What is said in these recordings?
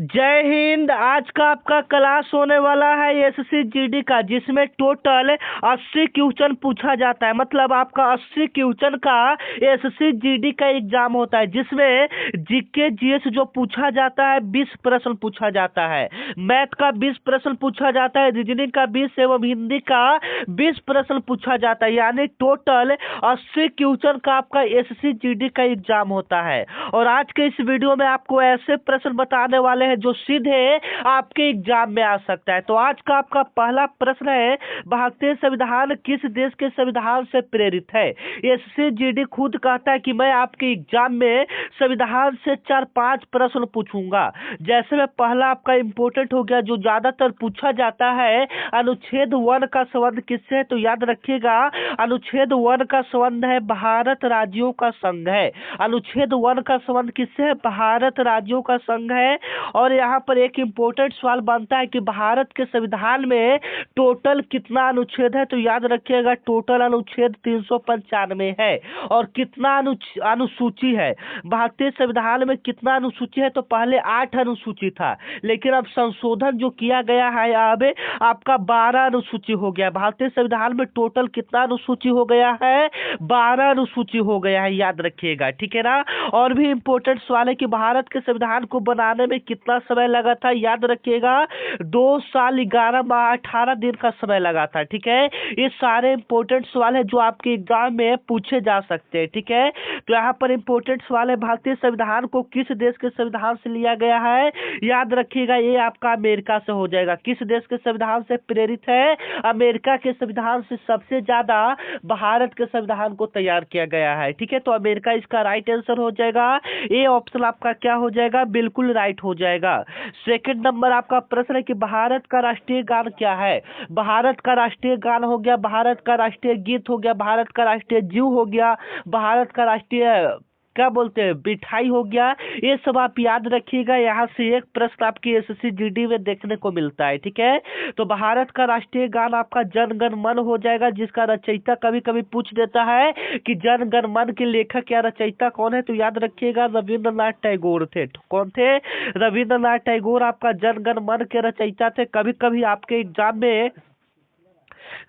जय हिंद। आज का आपका क्लास होने वाला है एसएससी जीडी का, जिसमें टोटल 80 क्वेश्चन पूछा जाता है। मतलब आपका 80 क्वेश्चन का एसएससी जीडी का एग्जाम होता है, जिसमें जीके जीएस जो पूछा जाता है 20 प्रश्न पूछा जाता है, मैथ का 20 प्रश्न पूछा जाता है, रीजनिंग का 20 एवं हिंदी का 20 प्रश्न पूछा जाता है। यानी टोटल 80 क्वेश्चन का आपका एसएससी जीडी का एग्जाम होता है। और आज के इस वीडियो में आपको ऐसे प्रश्न बताने वाले हैं जो सीधे आपके एग्जाम में आ सकता है। तो आज का आपका पहला प्रश्न है, भारतीय संविधान किस देश के संविधान से प्रेरित है? एसएससी जीडी खुद कहता है कि मैं आपके एग्जाम में संविधान से 4-5 प्रश्न पूछूंगा। जैसे में पहला आपका इंपोर्टेंट हो गया, जो ज्यादातर पूछा जाता है, अनुच्छेद 1 का संबंध किससे है? तो याद रखिएगा, अनुच्छेद 1 का संबंध है भारत राज्यों का संघ है। अनुच्छेद 1 का संबंध किससे है? भारत राज्यों का संघ है। और यहाँ पर एक इम्पोर्टेंट सवाल बनता है कि भारत के संविधान में टोटल कितना अनुच्छेद है? तो याद रखिएगा, टोटल अनुच्छेद 395 है। और कितना अनुसूची है भारतीय संविधान में? कितना अनुसूची है? तो पहले 8 अनुसूची था, लेकिन अब संशोधन जो किया गया है, अब आपका 12 अनुसूची हो गया। भारतीय संविधान में टोटल कितना अनुसूची हो गया है? 12 अनुसूची हो गया है, याद रखिएगा, ठीक है ना। और भी इम्पोर्टेंट सवाल है कि भारत के संविधान को बनाने में कितना समय लगा था? याद रखिएगा, 2 साल 11 माह 18 दिन का समय लगा था, ठीक है। ये सारे इम्पोर्टेंट सवाल है जो आपके एग्जाम में पूछे जा सकते हैं, ठीक है। तो यहाँ पर इम्पोर्टेंट सवाल है, भारतीय संविधान को किस देश के संविधान से लिया गया है? याद रखिएगा, ये आपका अमेरिका से हो जाएगा। किस देश के संविधान से प्रेरित है? अमेरिका के संविधान से सबसे ज्यादा भारत के संविधान को तैयार किया गया है, ठीक है। तो अमेरिका इसका राइट आंसर हो जाएगा। ये ऑप्शन आपका क्या हो जाएगा? बिल्कुल राइट हो जाएगा। सेकंड नंबर आपका प्रश्न है कि भारत का राष्ट्रीय गान क्या है? भारत का राष्ट्रीय गान हो गया, भारत का राष्ट्रीय गीत हो गया, भारत का राष्ट्रीय जीव हो गया, भारत का राष्ट्रीय क्या बोलते हैं मिठाई हो गया। ये सब आप याद रखिएगा। यहाँ से एक प्रश्न आपकी एसएससी जीडी में देखने को मिलता है, ठीक है। तो भारत का राष्ट्रीय गान आपका जन गण मन हो जाएगा, जिसका रचयिता कभी कभी पूछ देता है कि जन गण मन के लेखक या रचयिता कौन है? तो याद रखिएगा, रविंद्रनाथ टैगोर थे। कौन थे? रविंद्रनाथ टैगोर आपका जन गण मन के रचयिता थे। कभी कभी आपके एग्जाम में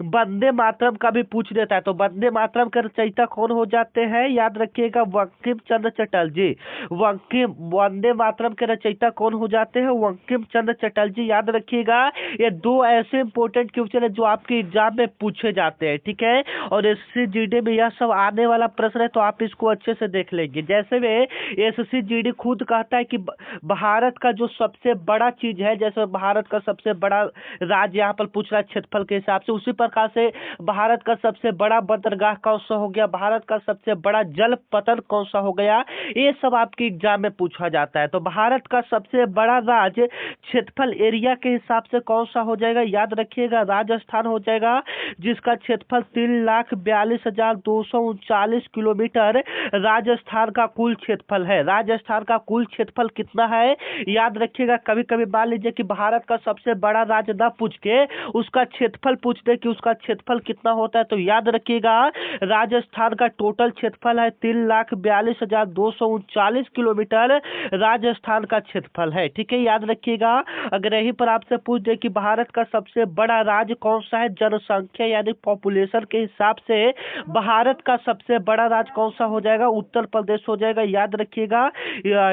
वंदे मातरम का भी पूछ देता है। तो वंदे मातरम के रचयिता कौन हो जाते हैं? याद रखिएगा, बंकिम चंद्र चटर्जी। वंदे मातरम के रचयिता कौन हो जाते हैं? बंकिम चंद्र चटर्जी। याद रखिएगा, ये 2 ऐसे इंपोर्टेंट क्वेश्चन है जो आपके एग्जाम में पूछे जाते हैं, ठीक है। और एसएससी जीडी में यह सब आने वाला प्रश्न है, तो आप इसको अच्छे से देख लेंगे। जैसे में एसएससी जीडी खुद कहता है कि भारत का जो सबसे बड़ा चीज है, जैसे भारत का सबसे बड़ा राज्य यहाँ पर पूछ रहा है क्षेत्रफल के हिसाब से, उसी प्रकार से भारत का सबसे बड़ा बंदरगाह कौन सा हो गया, भारत का सबसे बड़ा जल पतन कौन सा हो गया, ये सब आपके एग्जाम में पूछा जाता है। तो भारत का सबसे बड़ा राज्य क्षेत्रफल एरिया के हिसाब से कौन सा हो जाएगा? याद रखिएगा, राजस्थान हो जाएगा, जिसका क्षेत्रफल 3,42,239 किलोमीटर राजस्थान का कुल क्षेत्रफल है। राजस्थान का कुल क्षेत्रफल कितना है? याद रखिएगा, कभी कभी मान लीजिए कि भारत का सबसे बड़ा राज्य न पूछ के उसका क्षेत्रफल पूछ दे कि उसका क्षेत्रफल कितना होता है। तो याद रखिएगा, राजस्थान का टोटल क्षेत्रफल है 3,42,239 किलोमीटर राजस्थान का क्षेत्रफल है, ठीक है। याद रखिएगा, अगर यहीं पर आपसे पूछ दे कि भारत का सबसे बड़ा राज्य कौन सा है, जनसंख्या यानी पॉपुलेशन के हिसाब से भारत का सबसे बड़ा राज्य कौन सा हो जाएगा? उत्तर प्रदेश हो जाएगा। याद रखिएगा,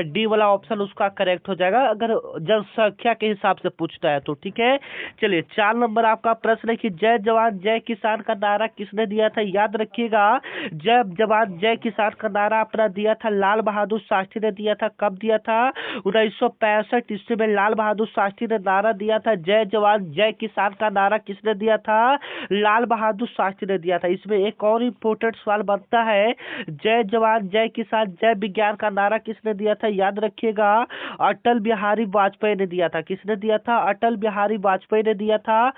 डी वाला ऑप्शन उसका करेक्ट हो जाएगा अगर जनसंख्या के हिसाब से पूछता है तो, ठीक है। चलिए 4 नंबर आपका प्रश्न है कि जय जवान जय किसान का नारा किसने दिया था? याद रखिएगा, जय जवान जय किसान का नारा अपना दिया था लाल बहादुर शास्त्री ने दिया था। कब दिया था? 1965 ईस्वी में लाल बहादुर शास्त्री ने नारा दिया था। जय जवान जय किसान का नारा किसने दिया था? लाल बहादुर शास्त्री ने दिया था। इसमें एक और इम्पोर्टेंट सवाल बनता है, जय जवान जय किसान जय विज्ञान का नारा किसने दिया था? याद रखिएगा, अटल बिहारी वाजपेयी ने दिया था। किसने दिया था? अटल बिहारी वाजपेयी ने दिया था।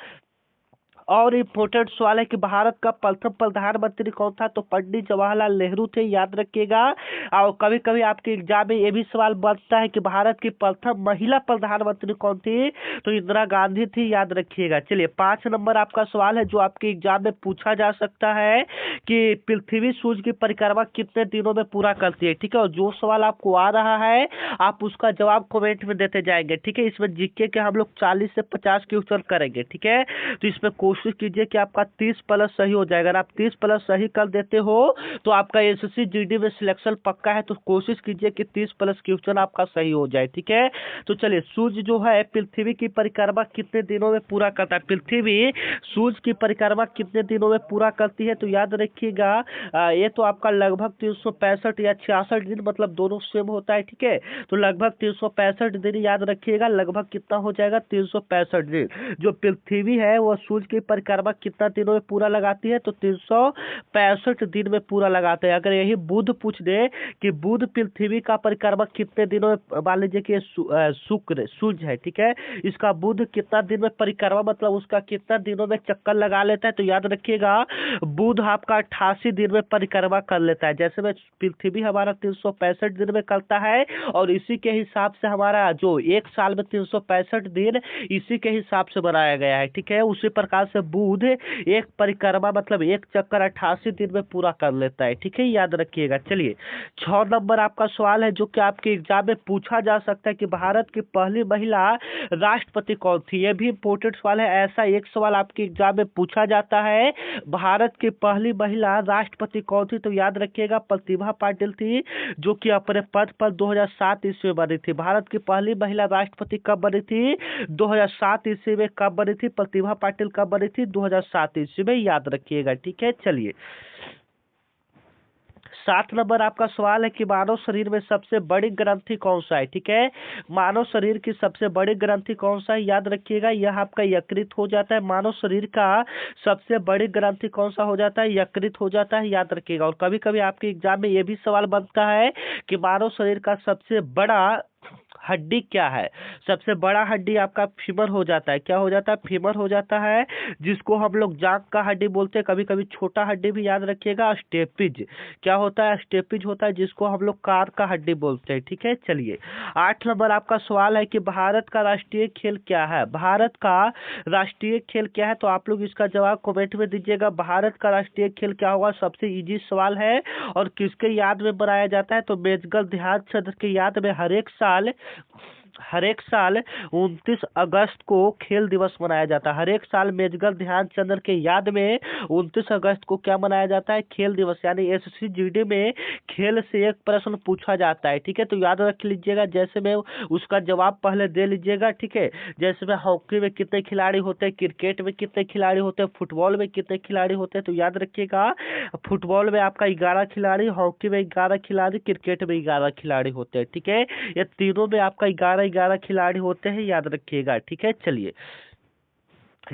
और इम्पोर्टेंट सवाल है कि भारत का प्रथम प्रधानमंत्री कौन था, तो पंडित जवाहरलाल नेहरू थे, याद रखिएगा। और कभी कभी आपके एग्जाम में ये भी सवाल बनता है कि भारत की प्रथम महिला प्रधानमंत्री कौन थी, तो इंदिरा गांधी थी, याद रखिएगा। चलिए 5 नंबर आपका सवाल है जो आपके एग्जाम में पूछा जा सकता है कि पृथ्वी सूर्य की परिक्रमा कितने दिनों में पूरा करती है, ठीक है। और जो सवाल आपको आ रहा है आप उसका जवाब कमेंट में देते जाएंगे, ठीक है। इसमें जीके के हम लोग 40 से 50 क्वेश्चन करेंगे, ठीक है। तो इसमें कोशिश कीजिए कि आपका 30 प्लस सही हो जाएगा। अगर आप 30 प्लस सही कर देते हो तो आपका एसएससी जीडी में सिलेक्शन पक्का है। तो कोशिश कीजिए कि 30 प्लस क्वेश्चन आपका सही हो जाए, ठीक है। तो चलिए, सूर्य जो है पृथ्वी की परिक्रमा कितने दिनों में पूरा करता है, पृथ्वी सूर्य की परिक्रमा कितने दिनों में पूरा करती है, तो याद रखिएगा ये तो आपका लगभग 365 या 66 दिन, मतलब दोनों सेम होता है, ठीक है। तो लगभग 365 दिन, याद रखिएगा। लगभग कितना हो जाएगा, 365 दिन। जो पृथ्वी है वो सूर्य की परिक्रमा कितना दिनों में पूरा लगाती है, तो 365 दिन में पूरा लगाते हैं। अगर यही बुध पूछ दे कि बुध पृथ्वी का परिक्रमा कितने दिनों में, मान लीजिए कि शुक्र सूर्य है, ठीक है, इसका बुध कितना दिन में परिक्रमा, मतलब उसका कितना दिनों में चक्कर लगा लेता है, तो याद रखिएगा बुध आपका 88 दिन में परिक्रमा कर लेता है। जैसे में पृथ्वी हमारा 365 दिन में करता है, और इसी के हिसाब से हमारा जो एक साल में 365 दिन इसी के हिसाब से बनाया गया है, ठीक है। उसी प्रकार से बुध एक परिक्रमा मतलब एक चक्कर 88 दिन में पूरा कर लेता है, ठीक है, याद रखिएगा। चलिए 6 नंबर आपका सवाल है जो कि आपके एग्जाम में पूछा जा सकता है कि भारत की पहली महिला राष्ट्रपति कौन थी। यह भी इंपोर्टेंट सवाल है, ऐसा एक सवाल आपके एग्जाम में पूछा जाता है, भारत की पहली महिला राष्ट्रपति कौन थी, तो याद रखिएगा प्रतिभा पाटिल थी, जो कि अपने पद पर 2007 ईस्वी में बनी थी। भारत की पहली महिला राष्ट्रपति कब बनी थी, 2007 ईस्वी में कब बनी थी, प्रतिभा पाटिल कब बनी थी, 2007 ईस्वी में, याद रखिएगा, ठीक है। चलिए 7 नंबर आपका सवाल है कि मानव शरीर में सबसे बड़ी ग्रंथि कौन सा है, ठीक है। मानव शरीर की सबसे बड़ी ग्रंथि कौन सा है, याद रखिएगा, यह आपका यकृत हो जाता है। मानव शरीर का सबसे बड़ी ग्रंथि कौन सा हो जाता है, यकृत हो जाता है, याद रखिएगा। और कभी कभी आपके एग्जाम में यह भी सवाल बनता है कि मानव शरीर का सबसे बड़ा हड्डी क्या है। सबसे बड़ा हड्डी आपका फीमर हो जाता है। क्या हो जाता है, फीमर हो जाता है, जिसको हम लोग जांघ का हड्डी बोलते हैं। कभी कभी छोटा हड्डी भी, याद रखिएगा, स्टेपिज। क्या होता है, स्टेपिज होता है, जिसको हम लोग कार का हड्डी बोलते हैं, ठीक है। चलिए 8 नंबर आपका सवाल है कि भारत का राष्ट्रीय खेल क्या है। भारत का राष्ट्रीय खेल क्या है, तो आप लोग इसका जवाब कमेंट में दीजिएगा। भारत का राष्ट्रीय खेल क्या होगा, सबसे इजी सवाल है। और किसके याद में बनाया जाता है, तो मेजर ध्यानचंद के याद में हर एक साल 29 अगस्त को खेल दिवस मनाया जाता है। हर एक साल मेजर ध्यानचंद के याद में 29 अगस्त को क्या मनाया जाता है, खेल दिवस। यानी एसएससी जीडी में खेल से एक प्रश्न पूछा जाता है, ठीक है। तो याद रख लीजिएगा, जैसे में उसका जवाब पहले दे लीजिएगा, ठीक है। जैसे में हॉकी में कितने खिलाड़ी होते हैं, क्रिकेट में कितने खिलाड़ी होते हैं, फुटबॉल में कितने खिलाड़ी होते हैं, तो याद रखिएगा फुटबॉल में आपका 11 खिलाड़ी, हॉकी में 11 खिलाड़ी, क्रिकेट में 11 खिलाड़ी होते हैं, ठीक है। ये तीनों में आपका 11 खिलाड़ी होते हैं, याद रखिएगा, ठीक है। चलिए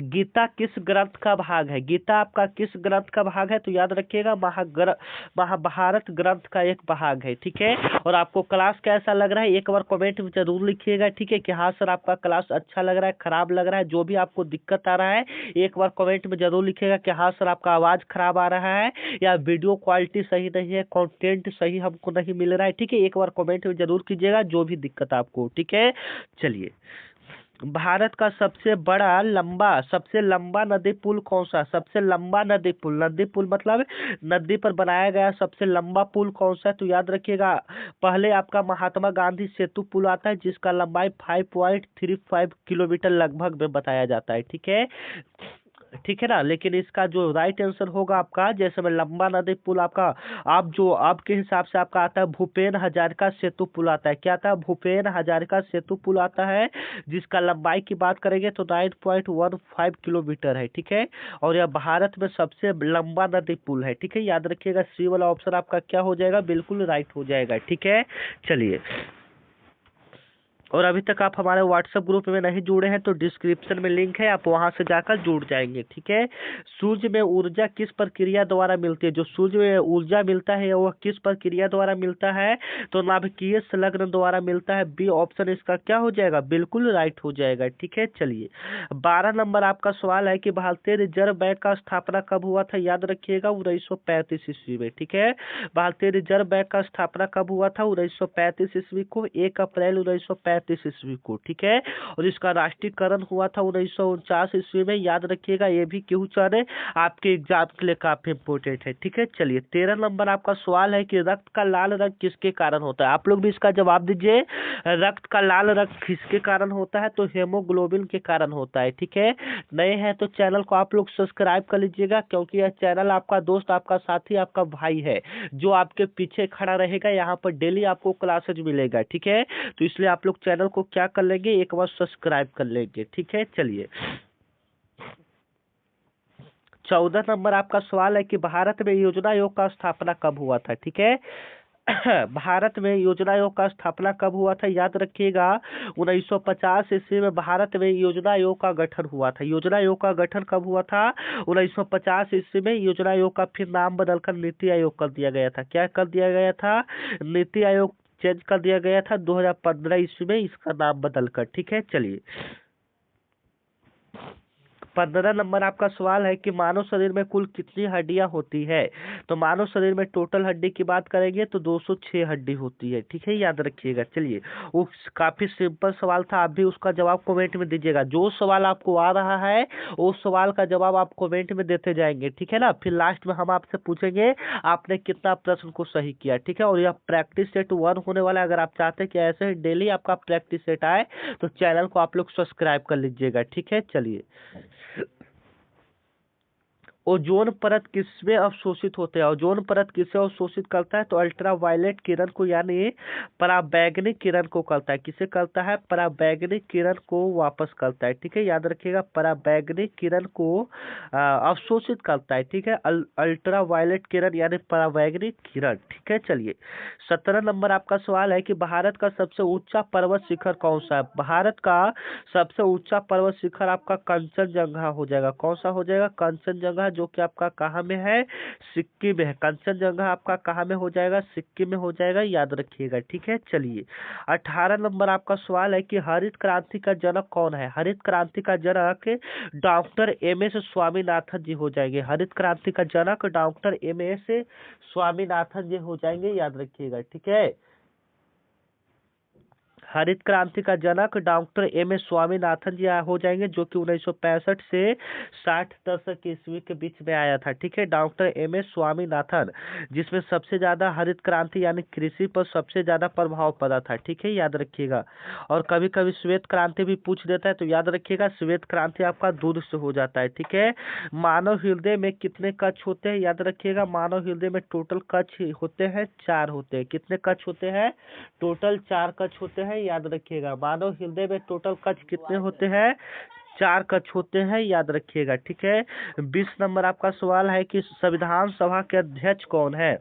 गीता किस ग्रंथ का भाग है, गीता आपका किस ग्रंथ का भाग है, तो याद रखिएगा महाभारत ग्रंथ का एक भाग है, ठीक है। और आपको क्लास कैसा लग रहा है एक बार कमेंट में जरूर लिखिएगा, ठीक है, कि हाँ सर आपका क्लास अच्छा लग रहा है, खराब लग रहा है, जो भी आपको दिक्कत आ रहा है एक बार कमेंट में जरूर लिखिएगा कि हाँ सर आपका आवाज़ खराब आ रहा है, या वीडियो क्वालिटी सही नहीं है, कंटेंट सही हमको नहीं मिल रहा है, ठीक है। एक बार कमेंट में जरूर कीजिएगा जो भी दिक्कत आपको, ठीक है। चलिए भारत का सबसे लंबा नदी पुल कौन सा, सबसे लंबा नदी पुल मतलब नदी पर बनाया गया सबसे लंबा पुल कौन सा है, तो याद रखिएगा पहले आपका महात्मा गांधी सेतु पुल आता है, जिसका लंबाई 5.35 किलोमीटर लगभग में बताया जाता है, ठीक है, ठीक है ना। लेकिन इसका जो राइट आंसर होगा आपका, जैसे में लंबा नदी पुल आपका आपके हिसाब से आपका आता है भूपेन हजारिका सेतु पुल आता है। क्या आता है, भूपेन हजारिका सेतु पुल आता है, जिसका लंबाई की बात करेंगे तो 9.15 किलोमीटर है, ठीक है। और यह भारत में सबसे लंबा नदी पुल है, ठीक है, याद रखिएगा। सी वाला ऑप्शन आपका क्या हो जाएगा, बिल्कुल राइट हो जाएगा, ठीक है। चलिए और अभी तक आप हमारे व्हाट्सएप ग्रुप में नहीं जुड़े हैं तो डिस्क्रिप्शन में लिंक है, आप वहां से जाकर जुड़ जाएंगे। ठीक है। सूर्य में ऊर्जा किस प्रक्रिया द्वारा मिलती है? जो सूर्य में ऊर्जा मिलता है वह किस प्रक्रिया द्वारा मिलता है? तो नाभिकीय संलग्न द्वारा मिलता है। बी ऑप्शन इसका क्या हो जाएगा? बिल्कुल राइट हो जाएगा। ठीक है। चलिए 12 नंबर आपका सवाल है कि भारतीय रिजर्व बैंक का स्थापना कब हुआ था? याद रखिएगा 1935 ईस्वी में। ठीक है। भारतीय रिजर्व बैंक का स्थापना कब हुआ था? 1935 ईस्वी को, 1 अप्रैल 1935 ईस्वी को। ठीक है। और इसका राष्ट्रीयकरण हुआ था 1949 ईस्वी में। याद रखिएगा, ये भी क्वेश्चन है आपके एग्जाम के लिए काफी इंपोर्टेंट है। ठीक है। चलिए 13 नंबर आपका सवाल है कि रक्त का लाल रंग किसके कारण होता है? आप लोग भी इसका जवाब दीजिए। रक्त का लाल रंग किसके कारण होता है? तो हेमोग्लोबिन के कारण होता है। ठीक है। नए हैं तो चैनल को आप लोग सब्सक्राइब कर लीजिएगा, क्योंकि यह चैनल आपका दोस्त, आपका साथी, आपका भाई है, जो आपके पीछे खड़ा रहेगा। यहाँ पर डेली आपको क्लासेज मिलेगा। ठीक है। तो इसलिए आप लोग चैनल को क्या कर लेंगे, एक बार सब्सक्राइब कर लेंगे। ठीक है। चलिए 14 नंबर आपका सवाल है कि भारत में योजना आयोग का स्थापना कब हुआ था? ठीक है। भारत में योजना आयोग का स्थापना कब हुआ था? याद रखिएगा 1950 ईस्वी में भारत में योजना आयोग का गठन हुआ था। योजना आयोग का गठन कब हुआ था? 1950 ईस्वी में। योजना आयोग का फिर नाम बदलकर नीति आयोग कर दिया गया था। क्या कर दिया गया था? नीति आयोग चेंज कर दिया गया था 2015 ईस्वी में, इसका नाम बदलकर। ठीक है। चलिए 15 नंबर आपका सवाल है कि मानव शरीर में कुल कितनी हड्डियां होती है? तो मानव शरीर में टोटल हड्डी की बात करेंगे तो 206 हड्डी होती है। ठीक है। याद रखिएगा। चलिए वो काफी सिंपल सवाल था, आप भी उसका जवाब कमेंट में दीजिएगा। जो सवाल आपको आ रहा है उस सवाल का जवाब आप कमेंट में देते जाएंगे। ठीक है ना। फिर लास्ट में हम आपसे पूछेंगे आपने कितना प्रश्न को सही किया। ठीक है। और यह प्रैक्टिस सेट 1 होने वाला है। अगर आप चाहते हैं कि ऐसे ही डेली आपका प्रैक्टिस सेट आए तो चैनल को आप लोग सब्सक्राइब कर लीजिएगा। ठीक है। चलिए ओजोन परत किसमें अवशोषित होते हैं? ओजोन परत किसे अवशोषित करता है? तो अल्ट्रावायलेट किरण को, यानी पराबैंगनी किरण को करता है। किसे करता है? पराबैंगनी किरण को वापस करता है। ठीक है। याद रखिएगा, पराबैंगनी किरण को अवशोषित करता है। ठीक है। अल्ट्रावायलेट किरण यानी पराबैंगनी किरण। ठीक है। चलिए 17 नंबर आपका सवाल है कि भारत का सबसे ऊंचा पर्वत शिखर कौन सा है? भारत का सबसे ऊंचा पर्वत शिखर आपका कंचनजंगा हो जाएगा। कौन सा हो जाएगा? कंचनजंगा, जो कि आपका कहाँ में है? सिक्किम में है। कंचनजंगा आपका कहाँ में हो जाएगा? सिक्किम में हो जाएगा। याद रखिएगा। ठीक है। चलिए 18 नंबर आपका सवाल है कि हरित क्रांति का जनक कौन है? हरित क्रांति का जनक डॉक्टर एम.एस. स्वामीनाथन जी हो जाएंगे। हरित क्रांति का जनक डॉक्टर एम.एस. स्वामीनाथन जी हो जाएंगे। याद रखिएगा। ठीक है। हरित क्रांति का जनक डॉक्टर एम.एस. स्वामीनाथन जी हो जाएंगे, जो कि 1965 से 60 दशक ईस्वी के बीच में आया था। ठीक है। Doctor MS. स्वामीनाथन, जिसमें सबसे ज्यादा हरित क्रांति यानी कृषि पर सबसे ज्यादा प्रभाव पड़ा था। ठीक है। याद रखिएगा। और कभी कभी श्वेत क्रांति भी पूछ देता है, तो याद रखिएगा श्वेत क्रांति आपका दूध से हो जाता है। ठीक है। मानव हृदय में कितने कक्ष होते हैं? याद रखिएगा, मानव हृदय में टोटल कक्ष होते हैं 4 होते हैं। कितने कक्ष होते हैं? टोटल 4 कक्ष होते हैं। याद रखिएगा, मानव हृदय में टोटल कक्ष कितने होते हैं? 4 कक्ष होते हैं। याद रखिएगा। ठीक है। 20 नंबर आपका सवाल है कि संविधान सभा के अध्यक्ष कौन है?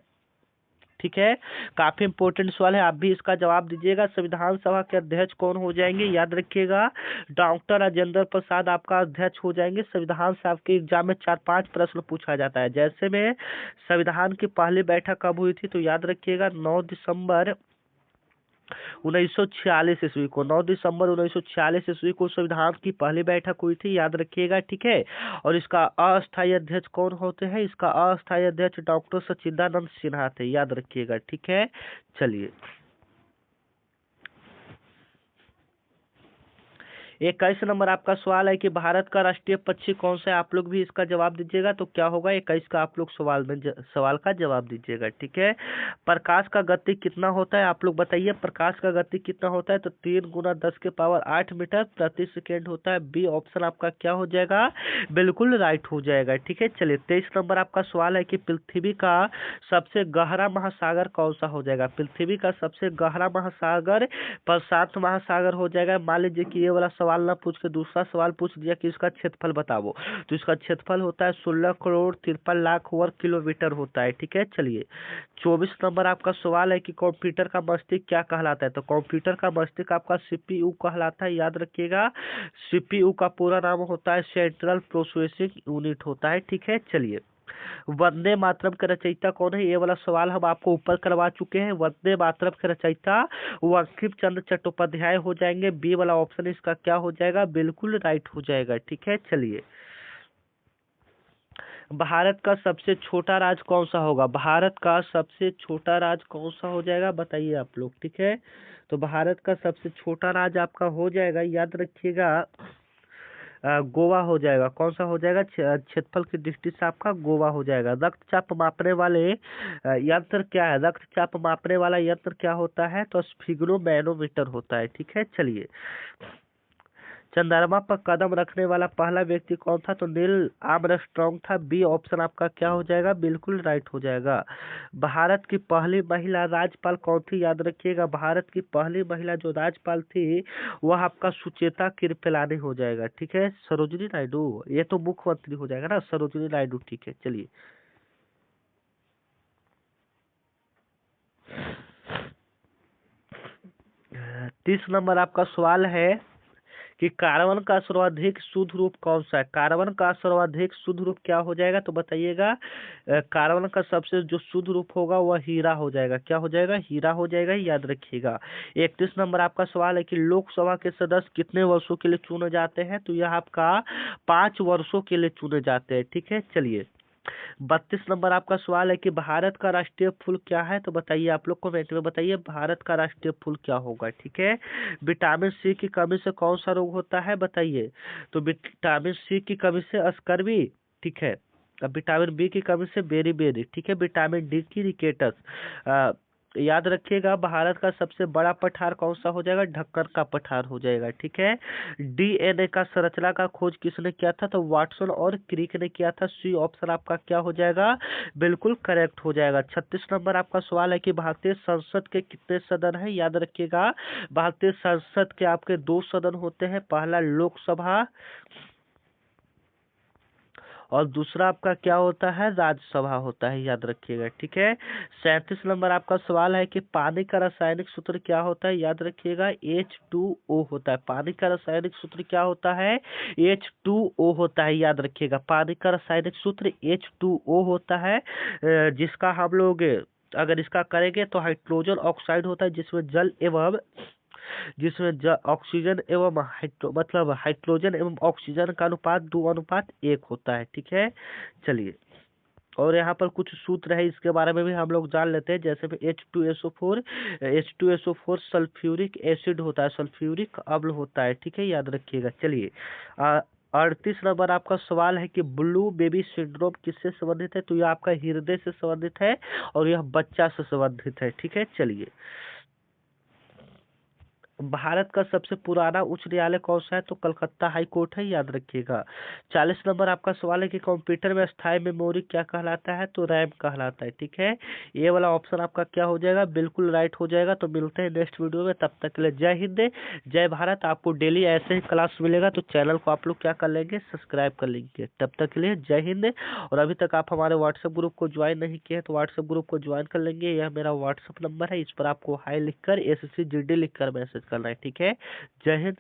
ठीक है। काफी इंपोर्टेंट सवाल है, आप भी इसका जवाब दीजिएगा। संविधान सभा के अध्यक्ष कौन हो जाएंगे? याद रखिएगा डॉक्टर राजेंद्र प्रसाद आपका अध्यक्ष हो जाएंगे। संविधान सभा के एग्जाम में 4-5 प्रश्न पूछा जाता है। जैसे में संविधान की पहली बैठक कब हुई थी? तो याद रखिएगा 9 दिसंबर 1946 ईस्वी को। 9 दिसंबर 1946 ईस्वी को संविधान की पहली बैठक हुई थी। याद रखिएगा। ठीक है। और इसका अस्थायी अध्यक्ष कौन होते हैं? इसका अस्थायी अध्यक्ष डॉक्टर सच्चिदानंद सिन्हा थे। याद रखिएगा। ठीक है। चलिए 21 नंबर आपका सवाल है कि भारत का राष्ट्रीय पक्षी कौन सा है? आप लोग भी इसका जवाब दीजिएगा। तो क्या होगा? 21 का आप लोग सवाल का जवाब दीजिएगा। ठीक है। प्रकाश का गति कितना होता है? आप लोग बताइए, प्रकाश का गति कितना होता है? तो 3 गुना 10 के पावर 8 मीटर प्रति सेकेंड होता है। बी ऑप्शन आपका क्या हो जाएगा? बिल्कुल राइट हो जाएगा। ठीक है। चलिए 23 नंबर आपका सवाल है कि पृथ्वी का सबसे गहरा महासागर कौन सा हो जाएगा? पृथ्वी का सबसे गहरा महासागर प्रशांत महासागर हो जाएगा। मान लीजिए कि ये वाला सवाल ना पूछ के दूसरा सवाल पूछ दिया कि इसका क्षेत्रफल बताओ, तो इसका क्षेत्रफल होता है 16 करोड़ 53 लाख वर्ग किलोमीटर होता है। ठीक है, चलिए 24 नंबर आपका सवाल है कि कंप्यूटर का मस्तिष्क क्या कहलाता है, तो कंप्यूटर का मस्तिष्क आपका सीपीयू कहलाता है, याद रखिएगा। सीपीयू का पूरा नाम होता है सेंट्रल प्रोसेसिंग यूनिट होता है। ठीक है, चलिए वंदे मातरम के रचयिता कौन है, ये वाला सवाल हम आपको ऊपर करवा चुके हैं। वंदे मातरम के रचयिता बंकिम चंद्र चट्टोपाध्याय हो जाएंगे। बी वाला ऑप्शन इसका क्या हो जाएगा, बिल्कुल राइट हो जाएगा। ठीक है, चलिए भारत का सबसे छोटा राज्य कौन सा होगा, भारत का सबसे छोटा राज्य कौन सा हो जाएगा, बताइए आप लोग। ठीक है, तो भारत का सबसे छोटा राज्य आपका हो जाएगा, याद रखिएगा, गोवा हो जाएगा। कौन सा हो जाएगा, क्षेत्रफल की दृष्टि से आपका गोवा हो जाएगा। रक्तचाप मापने वाले यंत्र क्या है, रक्तचाप मापने वाला यंत्र क्या होता है, तो स्फिग्नोमैनोमीटर होता है। ठीक है, चलिए चंद्रमा पर कदम रखने वाला पहला व्यक्ति कौन था, तो नील आर्मस्ट्रांग था। बी ऑप्शन आपका क्या हो जाएगा, बिल्कुल राइट हो जाएगा। भारत की पहली महिला राज्यपाल कौन थी, याद रखिएगा, भारत की पहली महिला जो राज्यपाल थी वह आपका सुचेता कृपलानी हो जाएगा। ठीक है, सरोजिनी नायडू, ये तो मुख्यमंत्री हो जाएगा ना, सरोजिनी नायडू। ठीक है, चलिए 30 नंबर आपका सवाल है कि कार्बन का सर्वाधिक शुद्ध रूप कौन सा है, कार्बन का सर्वाधिक शुद्ध रूप क्या हो जाएगा, तो बताइएगा। कार्बन का सबसे जो शुद्ध रूप होगा वह हीरा हो जाएगा। क्या हो जाएगा, हीरा हो जाएगा, याद रखिएगा। 31 नंबर आपका सवाल है कि लोकसभा के सदस्य कितने वर्षों के लिए चुने जाते हैं, तो यह आपका 5 वर्षों के लिए चुने जाते हैं। ठीक है, चलिए 32 नंबर आपका सवाल है कि भारत का राष्ट्रीय फूल क्या है, तो बताइए आप लोग कमेंट में बताइए भारत का राष्ट्रीय फूल क्या होगा। ठीक है, विटामिन सी की कमी से कौन सा रोग होता है, बताइए। तो विटामिन सी की कमी से स्कर्वी। ठीक है, अब विटामिन बी की कमी से बेरी, ठीक है, विटामिन डी की रिकेटस। याद रखिएगा भारत का सबसे बड़ा पठार कौन सा हो जाएगा, ढक्कन का पठार हो जाएगा। ठीक है, डीएनए का संरचना का खोज किसने किया था, तो वाटसन और क्रिक ने किया था। सी ऑप्शन आपका क्या हो जाएगा, बिल्कुल करेक्ट हो जाएगा। 36 नंबर आपका सवाल है कि भारतीय संसद के कितने सदन है, याद रखिएगा भारतीय संसद के आपके 2 सदन होते हैं, पहला लोकसभा और दूसरा आपका क्या होता है, राज्यसभा होता है, याद रखिएगा। ठीक है, 37 नंबर आपका सवाल है कि पानी का रासायनिक सूत्र क्या होता है, याद रखिएगा H2O होता है। पानी का रासायनिक सूत्र क्या होता है, H2O होता है, याद रखिएगा। पानी का रासायनिक सूत्र H2O होता है, जिसका हम लोग अगर इसका करेंगे तो हाइड्रोजन ऑक्साइड होता है, जिसमें ऑक्सीजन एवं मतलब हाइड्रोजन एवं ऑक्सीजन का अनुपात 2:1 होता है। ठीक है, चलिए और यहाँ पर कुछ सूत्र है, इसके बारे में भी हम लोग जान लेते हैं। जैसे कि H2SO4 सल्फ्यूरिक एसिड होता है, सल्फ्यूरिक अम्ल होता है। ठीक है, याद रखिएगा। चलिए 38 नंबर आपका सवाल है कि ब्लू बेबी सिंड्रोम किससे संबंधित है, तो यह आपका हृदय से संबंधित है और यह बच्चा से संबंधित है। ठीक है, चलिए भारत का सबसे पुराना उच्च न्यायालय कौन सा है, तो कलकत्ता हाई कोर्ट है, याद रखिएगा। 40 नंबर आपका सवाल है कि कंप्यूटर में स्थायी मेमोरी क्या कहलाता है, तो रैम कहलाता है। ठीक है, ये वाला ऑप्शन आपका क्या हो जाएगा, बिल्कुल राइट हो जाएगा। तो मिलते हैं नेक्स्ट वीडियो में, तब तक के लिए जय हिंद जय भारत। आपको डेली ऐसे ही क्लास मिलेगा, तो चैनल को आप लोग क्या कर लेंगे, सब्सक्राइब कर लेंगे। तब तक के लिए जय हिंद। और अभी तक आप हमारे व्हाट्सएप ग्रुप को ज्वाइन नहीं किए तो व्हाट्सएप ग्रुप को ज्वाइन कर लेंगे। यह मेरा व्हाट्सएप नंबर है, इस पर आपको हाई लिखकर SSC GD लिखकर मैसेज करना है। ठीक है, जय हिंद।